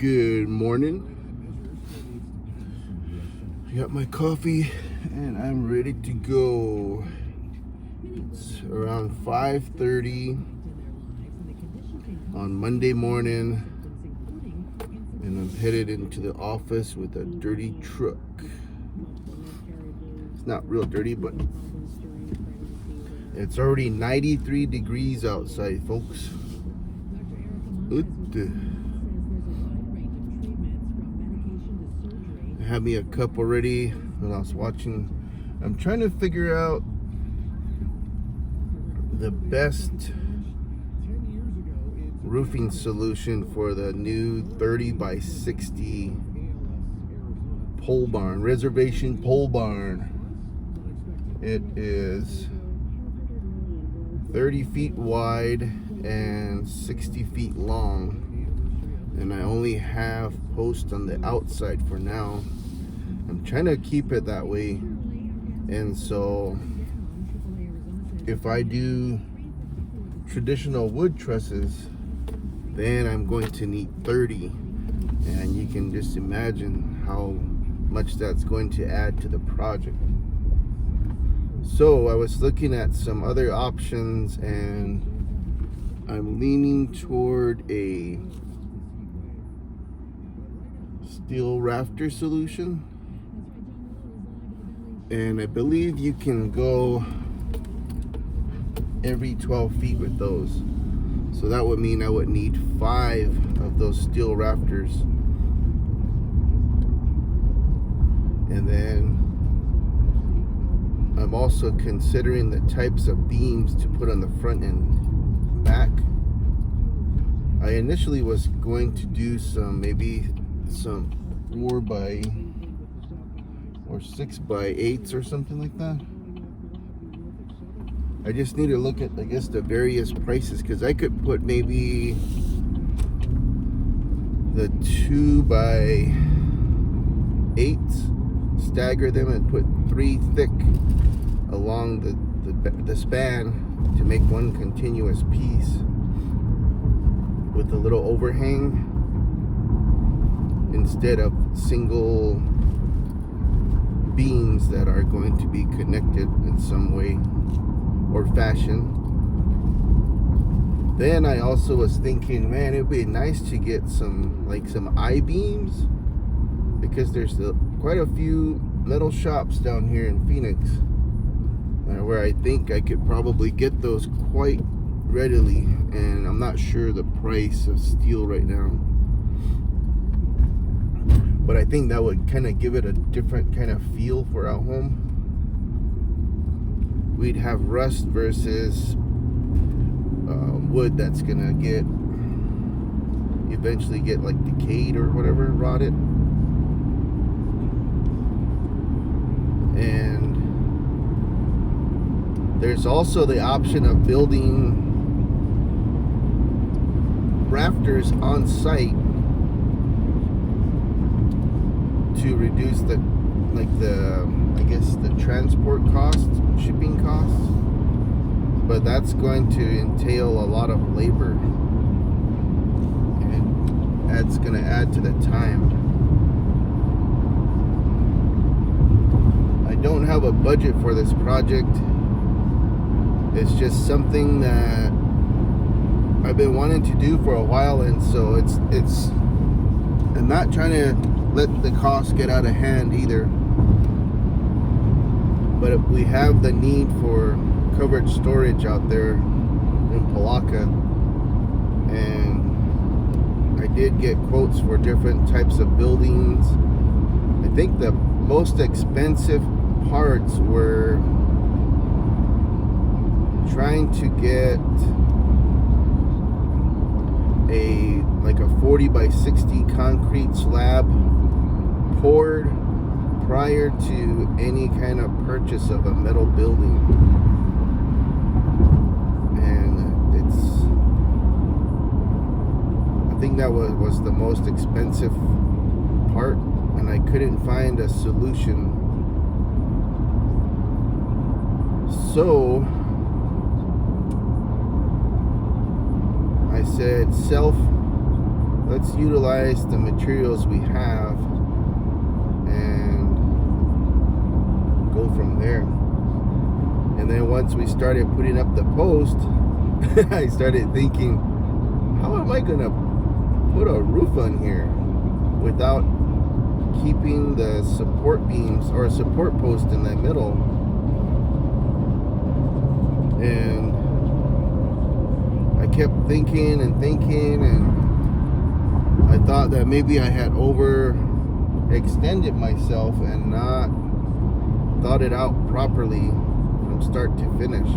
Good morning. I got my coffee and I'm ready to go. It's around 5:30 on Monday morning and I'm headed into the office with a dirty truck. It's not real dirty, but it's already 93 degrees outside, folks. I had me a cup already when I was watching. I'm trying to figure out the best roofing solution for the new 30 by 60 pole barn, reservation pole barn. It is 30 feet wide and 60 feet long, and I only have posts on the outside for now. I'm trying to keep it that way, and so if I do traditional wood trusses, then I'm going to need 30, and you can just imagine how much that's going to add to the project. So I was looking at some other options, and I'm leaning toward a steel rafter solution, and I believe you can go every 12 feet with those. So that would mean I would need 5 of those steel rafters. And then I'm also considering the types of beams to put on the front and back. I initially was going to do maybe some 4 by or 6 by 8s or something like that. I just need to look at, I guess, the various prices, because I could put maybe the 2 by 8s, stagger them, and put 3 thick along the span to make one continuous piece with a little overhang instead of single beams that are going to be connected in some way or fashion. Then I also was thinking, man, it'd be nice to get some I-beams, because there's quite a few metal shops down here in Phoenix where I think I could probably get those quite readily, and I'm not sure the price of steel right now, but I think that would kind of give it a different kind of feel for out home. We'd have rust versus wood that's gonna eventually get like decayed or whatever, rotted. And there's also the option of building rafters on site to reduce the transport costs, shipping costs, but that's going to entail a lot of labor, and that's going to add to the time. I don't have a budget for this project. It's just something that I've been wanting to do for a while, and so I'm not trying to let the cost get out of hand either. But we have the need for covered storage out there in Palaka, and I did get quotes for different types of buildings. I think the most expensive parts were trying to get a 40 by 60 concrete slab poured prior to any kind of purchase of a metal building, and I think that was the most expensive part, and I couldn't find a solution. So I said, let's utilize the materials we have and go from there. And then once we started putting up the post, I started thinking, how am I gonna put a roof on here without keeping the support beams or a support post in the middle? And I kept thinking, and I thought that maybe I had overextended myself and not thought it out properly from start to finish.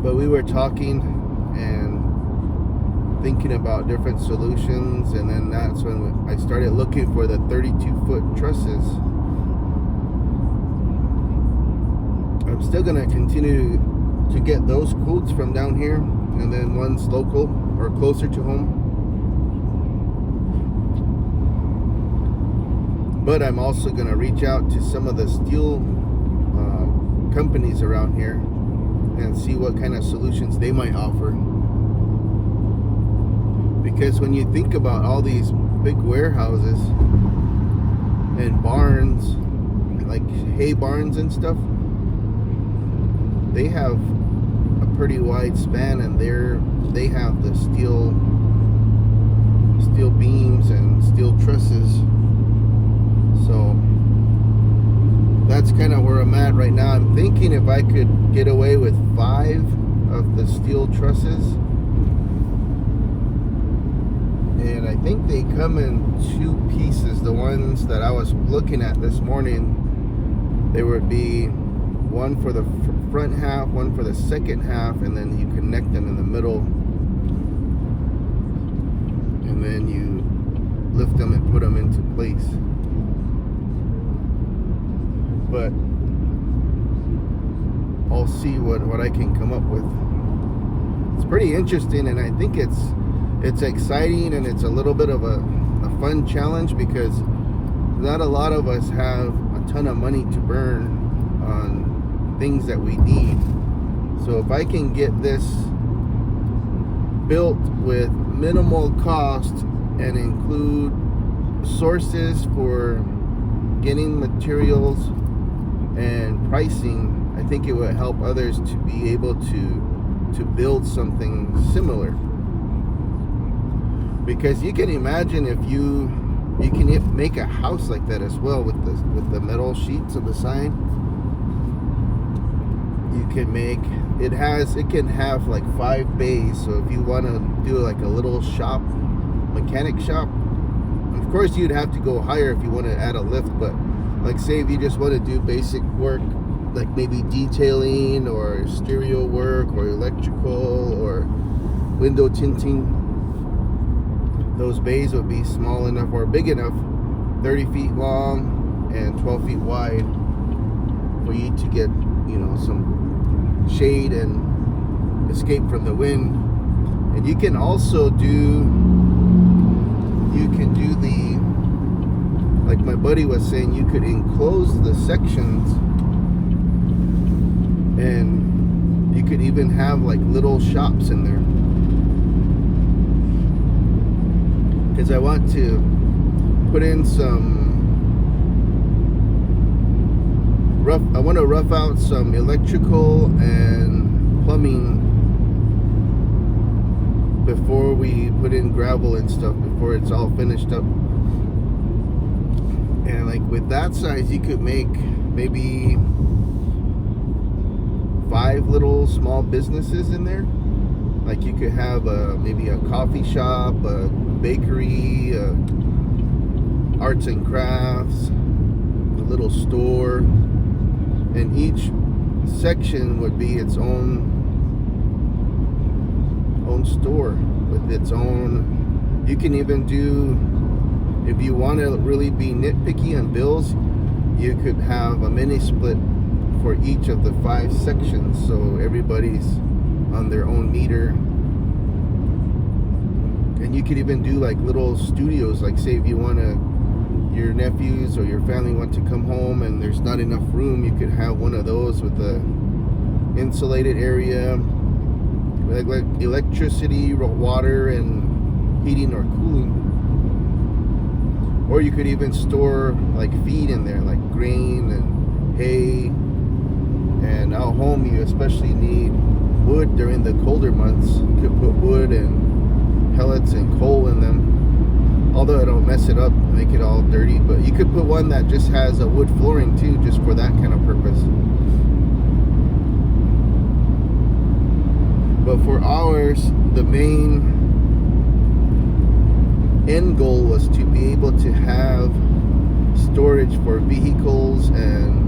But we were talking and thinking about different solutions, and then that's when I started looking for the 32-foot trusses. I'm still going to continue to get those quotes from down here, and then one's local or closer to home. But I'm also going to reach out to some of the steel companies around here and see what kind of solutions they might offer. Because when you think about all these big warehouses and barns, like hay barns and stuff, they have a pretty wide span, and they have the steel beams and steel trusses. So that's kind of where I'm at right now. I'm thinking if I could get away with 5 of the steel trusses, and I think they come in 2 pieces. The ones that I was looking at this morning, there would be one for the front half, one for the second half, and then you connect them in the middle, and then you lift them and put them into place. But I'll see what I can come up with. It's pretty interesting, and I think it's exciting, and it's a little bit of a fun challenge, because not a lot of us have a ton of money to burn on things that we need. So if I can get this built with minimal cost and include sources for getting materials and pricing, I think it would help others to be able to build something similar. Because you can imagine if you can make a house like that as well with the metal sheets on the side. You can make it can have like 5 bays. So if you want to do like a little shop, mechanic shop, of course you'd have to go higher if you want to add a lift. But like, say if you just want to do basic work, like maybe detailing or stereo work or electrical or window tinting, those bays would be small enough or big enough, 30 feet long and 12 feet wide, for you to get, some shade and escape from the wind. And you can also do the, like my buddy was saying, you could enclose the sections, and you could even have like little shops in there. Because I want to put in I want to rough out some electrical and plumbing before we put in gravel and stuff, before it's all finished up. And like with that size, you could make maybe 5 little small businesses in there. Like you could have maybe a coffee shop, a bakery, arts and crafts, a little store, and each section would be its own store with its own. You can even do, if you want to really be nitpicky on bills, you could have a mini split for each of the 5 sections, so everybody's on their own meter. And you could even do like little studios, like say if you want to, your nephews or your family want to come home and there's not enough room, you could have one of those with a insulated area, like electricity, water, and heating or cooling. Or you could even store like feed in there, like grain and hay. And out home, you especially need wood during the colder months. You could put wood and pellets and coal in them. Although it'll mess it up, make it all dirty. But you could put one that just has a wood flooring too, just for that kind of purpose. But for ours, the main end goal was to be able to have storage for vehicles and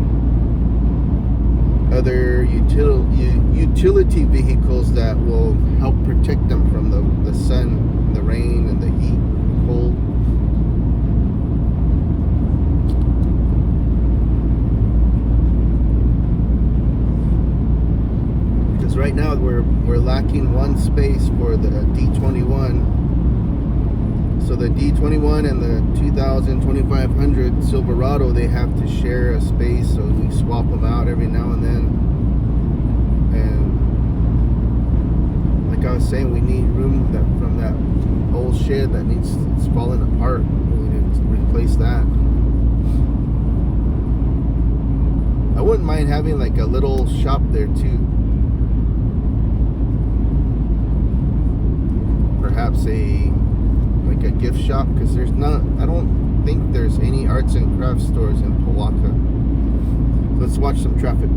other utility vehicles that will help protect them from the sun, the rain, and the heat, the cold. Because right now we're lacking one space for the D21. So the D21 and the 2000 2500 Silverado, they have to share a space, so we swap them out every now and then. And like I was saying, we need room from that old shed that it's falling apart. We need to replace that. I wouldn't mind having like a little shop there too. Perhaps a gift shop, because I don't think there's any arts and crafts stores in Pawaka. Let's watch some traffic.